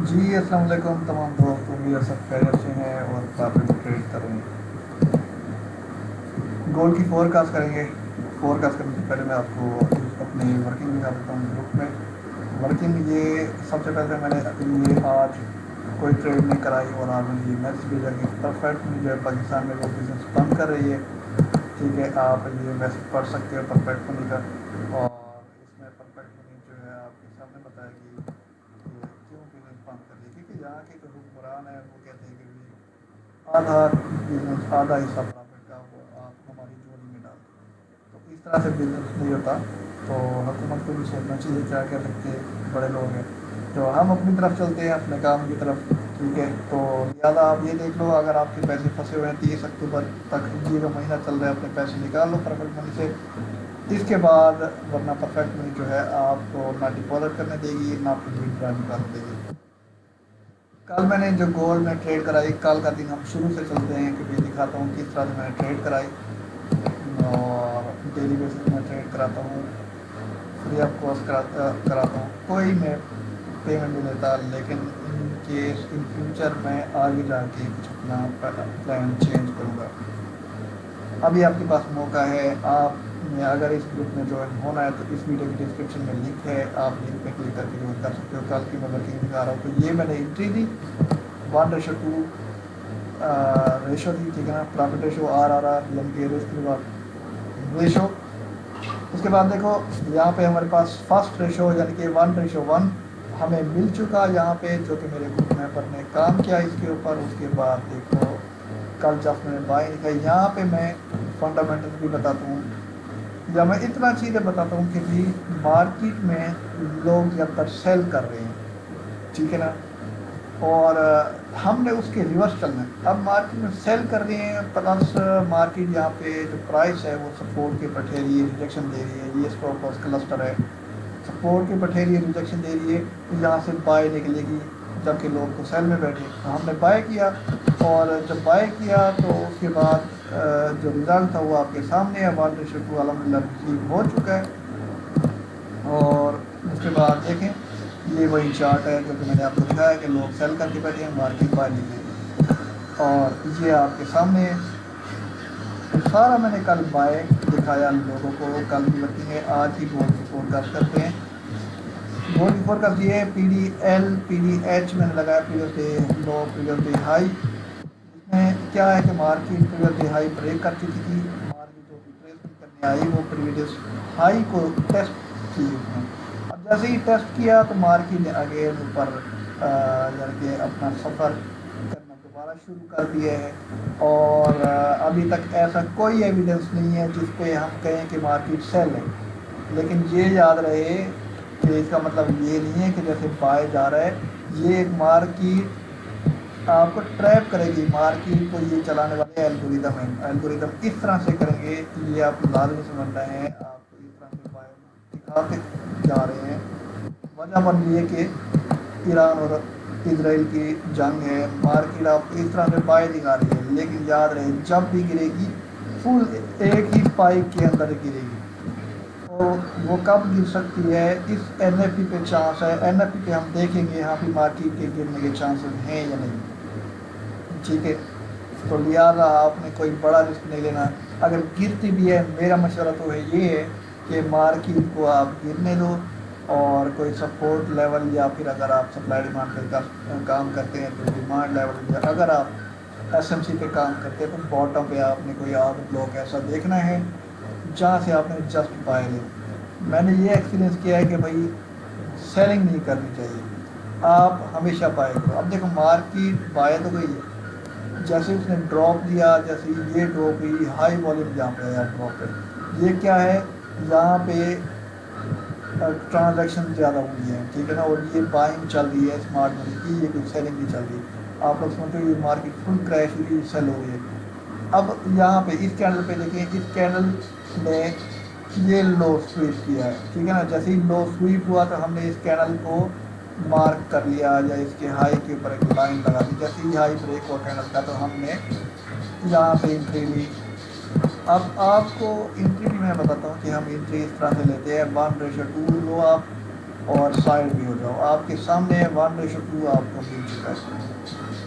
जी अस्सलाम वालेकुम तमाम दोस्त, उम्मीद है सब खैरियत से हैं और प्रॉफिट में ट्रेड कर रहे हैं। गोल्ड की फोरकास्ट करेंगे। फोरकास्ट करने से पहले मैं आपको अपनी वर्किंग दिखा देता हूँ ग्रुप में। वर्किंग ये सबसे पहले मैंने ये आज कोई ट्रेड नहीं कराई और आज मुझे ये मैसेज भेजा कि परफेक्ट मुझे पाकिस्तान में वो बिज़नेस बंद कर रही है। ठीक है, आप ये मैसेज पढ़ सकते हो परफेक्ट मनी का। और इसमें परफेक्ट मनी जो है आपके सामने बताएगी कि क्यों बिज़नेस बंद कर रही है, क्योंकि यहाँ के जो हुक्मरान है वो कहते हैं कि भाई आधा बिज़नेस आधा हिस्सा प्रॉफिट का वो आप हमारी झोली में डाल दो। तो इस तरह से बिज़नेस नहीं होता। तो हुकूमत को भी सोचना चाहिए, क्या कह सकते बड़े लोग हैं जो हम अपनी तरफ चलते हैं अपने काम की तरफ। ठीक है, तो लिहाजा आप ये देख लो, अगर आपके पैसे फंसे हुए हैं 30 अक्टूबर तक ये जो महीना चल रहा है अपने पैसे निकाल लो परफेक्ट मनी से। इसके बाद वरना परफेक्ट मनी जो है आपको ना डिपॉजिट करने देगी ना फिर विड्रॉ निकालने देगी। कल मैंने जो गोल्ड में ट्रेड कराई, कल का दिन हम शुरू से चलते हैं कि भाई दिखाता हूँ किस तरह से मैंने ट्रेड कराई। और डेली बेसिस में ट्रेड कराता हूँ, फ्री ऑफ कॉस्ट कराता हूँ, कोई मैं पेमेंट नहीं लेता। लेकिन इन केस इन फ्यूचर मैं आगे जाके कुछ अपना प्लान चेंज करूँगा। अभी आपके पास मौका है। आप अगर इस ग्रुप में ज्वाइन होना है तो इस वीडियो की डिस्क्रिप्शन में लिंक है, आप लिंक पे क्लिक करके ज्वाइन कर सकते हो। कल की मैं वर्किंग दिखा रहा हूँ, तो ये मैंने एंट्री दी 1:2 रेशो दी। ठीक है ना, प्रॉफिट रेशो RRR यानी कि रिस्क रिवार्ड रेशो। उसके बाद देखो यहाँ पे हमारे पास फर्स्ट रेशो यानी कि 1:1 हमें मिल चुका यहाँ पे, जो कि मेरे ग्रुप मेंबर ने काम किया इसके ऊपर। उसके बाद देखो कल जब मैंने बाई दिखाई, यहाँ पे मैं फंडामेंटल भी बताता हूँ या मैं इतना चीज़ें बताता हूँ कि भी मार्केट में लोग ज़्यादातर सेल कर रहे हैं। ठीक है ना, और हमने उसके रिवर्स चलना है। अब मार्केट में सेल कर रहे हैं प्लस मार्केट यहाँ पे जो प्राइस है वो सपोर्ट के बैठे रही है, रिजेक्शन दे रही है। ये स्टॉक लॉस क्लस्टर है, सपोर्ट के बैठे रही है, रिजेक्शन दे रही है, तो यहाँ से बाय निकलेगी जबकि लोग तो सेल में बैठे। तो हमने बाय किया और जब बाय किया तो उसके बाद जो रिज़ल्ट था वो आपके सामने है। 1:2 अलहमदिल्ला रिसीव हो चुका है। और उसके बाद देखें ये वही चार्ट है जो कि मैंने आपको दिखाया कि लोग सेल करके बैठे हैं, मार्केट बाय निकलेगी। और ये आपके सामने है। तो सारा मैंने कल बाय दिखाया लोगों को। कल की वर्किंग है, आज ही गोल्ड की फोरकास्ट करते हैं। गोल्ड की फोरकास्ट ये PDL PDH मैंने लगाया, previous day low previous day high. इसमें क्या है कि market previous day high break कर चुकी थी। मार्केट जो रिट्रेसमेंट करने आई वो प्रीवियस हाई को टेस्ट की उसने। अब जैसे ही टेस्ट किया तो मार्केट ने अगेन ऊपर यानी कि अपना सफ़र करना दोबारा शुरू कर दिया है। और अभी तक ऐसा कोई एविडेंस नहीं है जिस पे हम कहें कि मार्केट सेल है। लेकिन ये याद रहे कि इसका मतलब ये नहीं है कि जैसे बाय जा रहा है। ये एक मार्केट आपको ट्रैप करेगी, मार्केट को ये चलाने वाले एल्गोरिदम है। एल्गोरिदम इस तरह से करेंगे कि ये आप लाजमी समझना है, आपको इस तरह से बाय दिखाते जा रहे हैं। वजह बन रही है कि ईरान और इसराइल की जंग है, मार्केट आपको इस तरह से बाय दिखा रही है। लेकिन याद रहे जब भी गिरेगी फुल एक ही स्पाइक के अंदर गिरेगी। तो वो कब गिर सकती है, इस NFP पे चांस है। NFP पे हम देखेंगे यहाँ पे मार्केट के गिरने के चांसेस हैं या नहीं। ठीक है, तो लिहाजा आपने कोई बड़ा रिस्क नहीं लेना। अगर गिरती भी है मेरा मशवरा तो है ये है कि मार्केट को आप गिरने दो। और कोई सपोर्ट लेवल या फिर अगर आप सप्लाई डिमांड पे काम करते हैं तो डिमांड लेवल, या अगर आप SMC पे काम करते हैं तो बॉटम पे आपने कोई आउट ब्लॉक ऐसा देखना है जहाँ से आपने जस्ट बाय ले। मैंने ये एक्सपीरियंस किया है कि भाई सेलिंग नहीं करनी चाहिए, आप हमेशा बाय करो। अब देखो मार्केट बाय तो गई है, जैसे उसने ड्रॉप दिया, जैसे ये ड्रॉप हुई हाई वॉल्यूम जहाँ पे आया ड्रॉप है, ये क्या है यहाँ पे ट्रांजैक्शन ज़्यादा हुई है। ठीक है ना, और ये बाइंग चल रही है स्मार्ट मनी की, ये कोई सेलिंग नहीं चल रही। आप लोग समझते हो ये मार्केट फुल क्रैश हुई, सेल हो रही है। अब यहाँ पे इस कैंडल पे देखें, इस कैंडल ने ये लो स्वीप किया है। ठीक है ना, जैसे ही लो स्वीप हुआ तो हमने इस कैंडल को मार्क कर लिया या इसके हाई के ऊपर एक लाइन लगा दी। जैसे ही हाई ब्रेक हुआ कैंडल का तो हमने यहाँ पे एंट्री ली। अब आपको एंट्री भी मैं बताता हूँ कि हम एंट्री इस तरह से लेते हैं। 1:2 लो आप और साइड भी हो जाओ। आपके सामने 1:2 आपको मिल चुका है,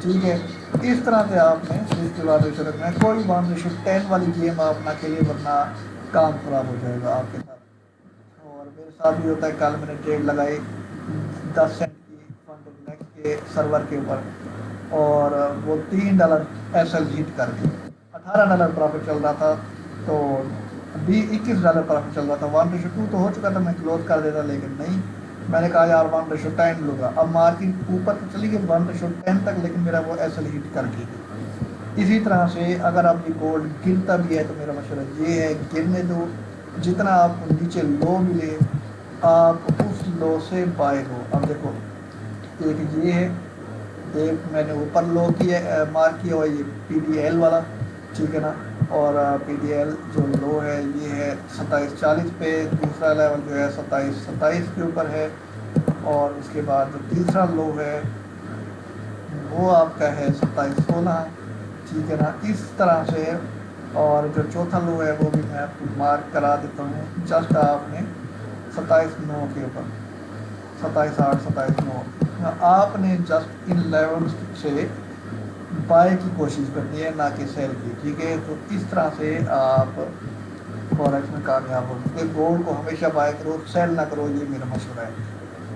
ठीक है। इस तरह से आपने इसके बाद रेशो रखना है। कोई 1:10 वाली गेम आप ना खेलिए, वरना काम खराब हो जाएगा आपके साथ। और मेरे साथ भी होता है, कल मैंने ट्रेड लगाई 10 सेंट की फंड नेक्स्ट के सर्वर के ऊपर, और वो $3 एसएल हिट कर गई। $18 प्रॉफिट चल रहा था, तो $21 प्रॉफिट चल रहा था। 1:2 तो हो चुका था, मैं क्लोज कर देता, लेकिन नहीं, मैंने कहा यार 1:10 लूँगा। अब मार्केट ऊपर तो चली गई 1:10 तक, लेकिन मेरा वो एसएल हिट कर गई। इसी तरह से अगर आपकी गोल्ड गिरता भी है तो मेरा मशवरा ये है, गिरने दो। जितना आपको नीचे लो मिले, आप उस लो से बाय हो। अब देखो, एक ये है, एक मैंने ऊपर लो किया, मार्क किया हुआ, ये PDL वाला, ठीक है ना। और PDL जो लो है ये है 27.40 पे। दूसरा लेवल जो है 27.27 के ऊपर है। और उसके बाद जो तीसरा लो है वो आपका है 27.16, ठीक है ना, इस तरह से। और जो चौथा लो है वो भी मैं आपको मार्क करा देता हूँ। जस्ट आपने 27.9 के ऊपर, 27.8, 27.9, आपने जस्ट इन लेवल से बाय की कोशिश करनी है, ना कि सेल की, ठीक है। तो इस तरह से आप फॉरेक्स में कामयाब हो सकते। गोल्ड को हमेशा बाय करो, सेल ना करो, ये मेरा मशवरा है।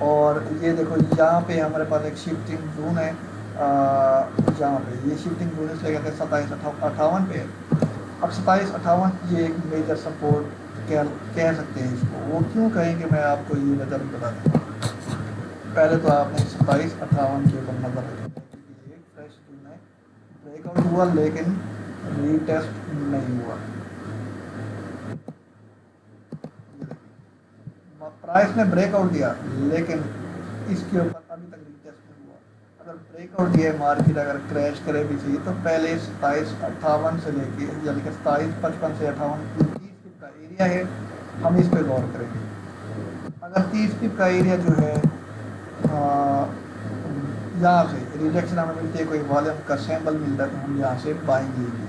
और ये देखो, यहाँ पे हमारे पास एक शिफ्टिंग जोन है, यहाँ पे ये शिफ्टिंग जोन इसलिए कहते हैं 27.58 पे है। अब 27.58 ये एक मेजर सपोर्ट कह सकते हैं इसको। वो क्यों कहेंगे, मैं आपको ये वजह भी बता दूँ। पहले तो आपने 27.58 के ऊपर नजर रखनी है, क्योंकि ये फ्रेश जोन है, ब्रेकआउट हुआ लेकिन रीटेस्ट नहीं हुआ। प्राइस ने ब्रेकआउट दिया, लेकिन इसके ऊपर अभी तक रीटेस्ट नहीं हुआ। अगर ब्रेकआउट दिया मार्केट, अगर क्रैश करे भी चाहिए, तो पहले 27.58 से लेके, यानी कि 27.55 से 58, 30 पिप का एरिया है, हम इस पर गौर करेंगे। अगर 30 पिप का एरिया जो है, यहाँ से रिजेक्शन हमें मिलती है, कोई वॉल्यूम का सैम्पल मिलता है, तो हम यहाँ से बाइंग लेंगे,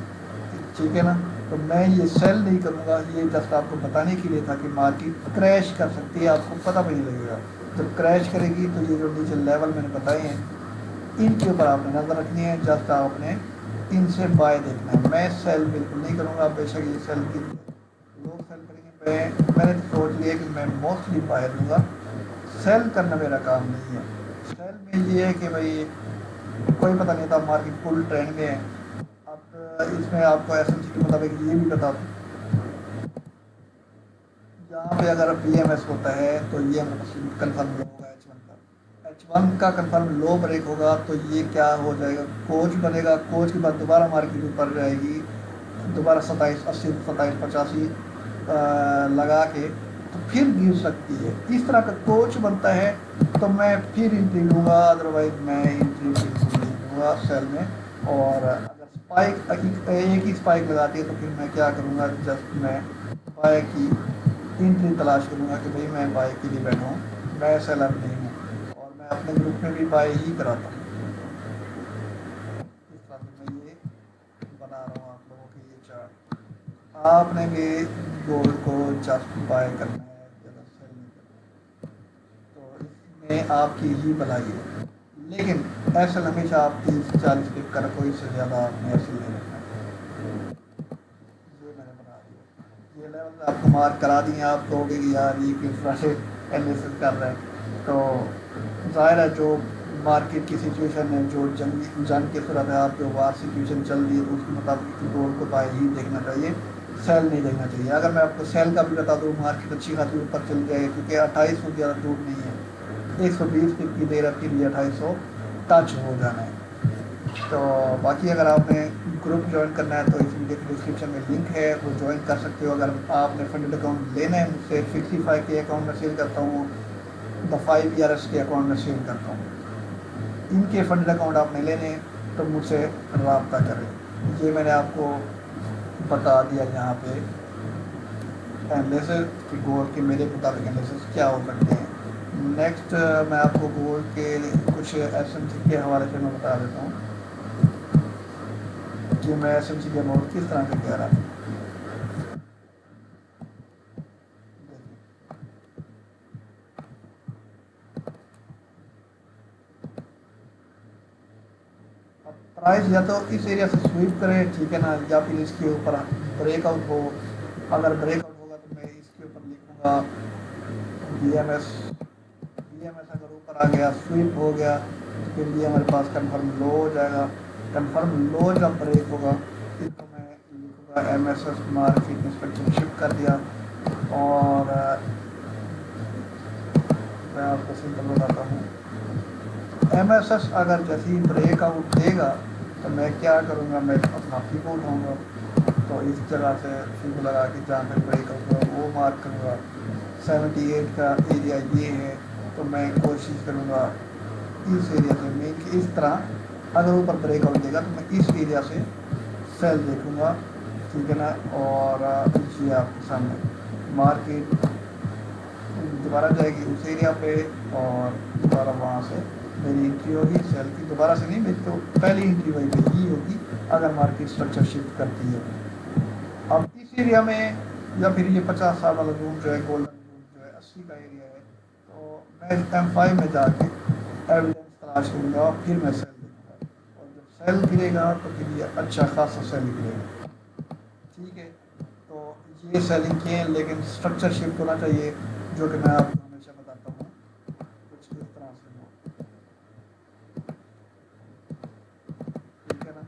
ठीक है ना। तो मैं ये सेल नहीं करूँगा, ये जस्ट आपको बताने के लिए था कि मार्केट क्रैश कर सकती है, आपको पता भी नहीं लगेगा। जब क्रैश करेगी तो ये जो नीचे लेवल मैंने बताए हैं, इनके ऊपर आपने नज़र रखनी है, जस्ट आपने इनसे बाय देखना है। मैं सेल बिल्कुल नहीं करूँगा, बेशक ये सेल की लोग सेल करेंगे, मैंने तो सोच लिया कि मैं मोस्टली बाय लूँगा। सेल करना मेरा काम नहीं है। सेल में ये है कि भाई कोई पता नहीं था, मार्केट फुल ट्रेंड में है। अब इसमें आपको एसएमसी के मुताबिक ये भी बता दूँ, यहाँ पे अगर PMS होता है तो ये कन्फर्म लो होगा H1 का कन्फर्म लो ब्रेक होगा, तो ये क्या हो जाएगा, कोच बनेगा। कोच के बाद दोबारा मार्केट ऊपर जाएगी, दोबारा 27.80, 27.85 लगा के तो फिर गिर सकती है। इस तरह का कोच बनता है तो मैं फिर एंट्री लूँगा, अदरवाइज मैं एंट्री बिल्कुल नहीं लूँगा सेल में। और अगर स्पाइक एक ही स्पाइक लगाती है तो फिर मैं क्या करूँगा, जस्ट मैं बाय की एंट्री तलाश करूँगा कि भाई मैं बाय के लिए बैठा हूँ, मैं सेलर नहीं हूँ। और मैं अपने ग्रुप में भी बाय ही कराता हूँ। इस तरह से मैं ये बना रहा हूँ आप लोगों के लिए चार्ट। आपने भी गोल्ड को जस्ट बाय करना है, ज़्यादा सेल नहीं करना, तो इसमें आपकी ही भलाई है। लेकिन एसएल हमेशा आप 30-40 पिप का रखो, इससे ज़्यादा आपने एसएल नहीं रखना है। ये मैंने बना दिया, ये लेवल आपको मार्क करा दिए। आप कहोगे कि यार ये किस तरह से एनालिसिस कर रहे हैं, तो ज़ाहिर है जो मार्केट की सिचुएशन है, जो जंग की सूरत है, आपके वार सिचुएशन चल रही है, तो उसके मुताबिक गोल्ड को बाय ही देखना चाहिए, सेल नहीं देखना चाहिए। अगर मैं आपको सेल का भी बता दूँ, मार्केट अच्छी खासी ऊपर चल जाए, क्योंकि 2800 ज़्यादा दूर नहीं है, 120 पिप की देर है, फिर ये 2800 टच हो जाना है। तो बाकी अगर आपने ग्रुप ज्वाइन करना है तो इसमें डिस्क्रिप्शन में लिंक है, वो ज्वाइन कर सकते हो। अगर आपने फंडेड अकाउंट लेना है मुझसे, 65 के अकाउंट में सेल करता हूँ, द 5 ERS के अकाउंट में सेल करता हूँ। इनके फंडेड अकाउंट आपने लेने हैं तो मुझसे रब्ता करें। ये मैंने आपको बता दिया यहाँ पे एनालिसिस कि गोल्ड के मेरे मुताबिक एनालिसिस क्या हो सकते हैं। नेक्स्ट मैं आपको गोल्ड के कुछ एसएमसी के हवाले से मैं बता देता हूँ कि मैं एसएमसी के अमाउंट किस तरह से कह रहा हूँ। प्राइस या तो इस एरिया से स्वीप करे, ठीक है ना, या फिर इसके ऊपर ब्रेक आउट हो। अगर ब्रेक आउट होगा तो मैं इसके ऊपर लिखूँगा BMS। BMS अगर ऊपर आ गया, स्वीप हो गया, तो फिर ये हमारे पास कन्फर्म लो हो जाएगा। कन्फर्म लो जब ब्रेक होगा तो मैं लिखूँगा MSS मार्केट इंस्ट्रक्शन शिफ्ट कर दिया। और मैं आपको सिंपल बताता हूँ, MSS अगर जैसे ही ब्रेक आउट देगा तो मैं क्या करूँगा, मैं अपना फीको उठाऊँगा, तो इस जगह से फीको लगा के जहाँ पे ब्रेक आउट होगा वो मार्क करूँगा। 78 का एरिया ये है, तो मैं कोशिश करूँगा इस एरिया से मेन कि इस तरह अगर ऊपर ब्रेक आउट देगा तो मैं इस एरिया से सेल देखूँगा, ठीक है ना। और ये आपके सामने मार्केट दोबारा जाएगी उस एरिया पे, और दोबारा वहाँ से मेरी एंट्री होगी सेल की। दोबारा से नहीं, मेरी तो पहली एंट्री वही पे ही होगी अगर मार्केट स्ट्रक्चर शिफ्ट करती है। अब इस एरिया में या फिर ये 50 साल वाला जोन जो है, गोल्डन जोन जो है 80 का एरिया है, तो मैं M5 में जाके एविडेंस तलाश करूँगा और फिर मैं सेल देखूँगा। और जब सेल गिरेगा तो फिर ये अच्छा खासा सेल गिरेगा, ठीक है। तो ये सेलिंग के हैं, लेकिन स्ट्रक्चर शिफ्ट होना चाहिए, जो कि मैं आपको हमेशा बताता हूँ कुछ इस तरह से हो, ठीक है ना।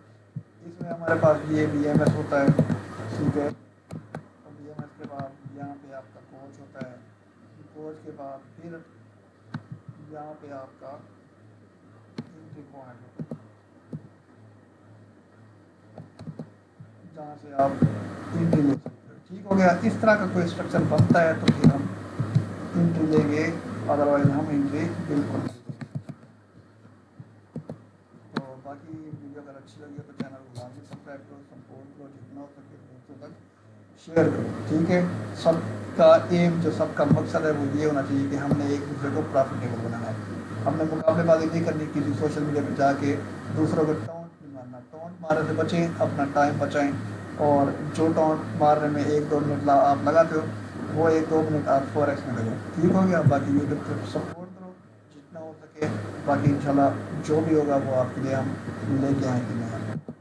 इसमें हमारे पास ये BMS होता है, ठीक है। और BMS के बाद यहाँ पे आपका कोच होता है, कोच के बाद फिर यहाँ पे आपका एंट्री पॉइंट होता है, जहाँ से आप एंट्री ले सकते हो, ठीक हो गया। इस तरह का कोई स्ट्रक्चर बनता है तो फिर हम एंट्री लेंगे, अदरवाइज हम एंट्री बिल्कुल नहीं लेंगे। तो बाकी वीडियो अगर अच्छी लगी हो तो चैनल को लाजमी सब्सक्राइब करो, सपोर्ट करो, जितना हो सके दोस्तों तक शेयर करो, ठीक है। सबका एम, जो सबका मकसद है वो ये होना चाहिए कि हमने एक दूसरे को प्रॉफिटेबल बनाना है। हमने मुकाबलेबाजी नहीं करनी किसी सोशल मीडिया पर जाके, दूसरों को टोंट नहीं मारना। टोंट मारने से बचें, अपना टाइम बचाएं। और जो टोंट मारने में 1-2 मिनट आप लगाते हो, वो 1-2 मिनट आप फॉरेक्स में लगाओ, ठीक हो गया। बाकी यूट्यूब पर सपोर्ट करो जितना हो सके, बाकी इंशाल्लाह जो भी होगा वो आपके लिए हम लेके आएंगे।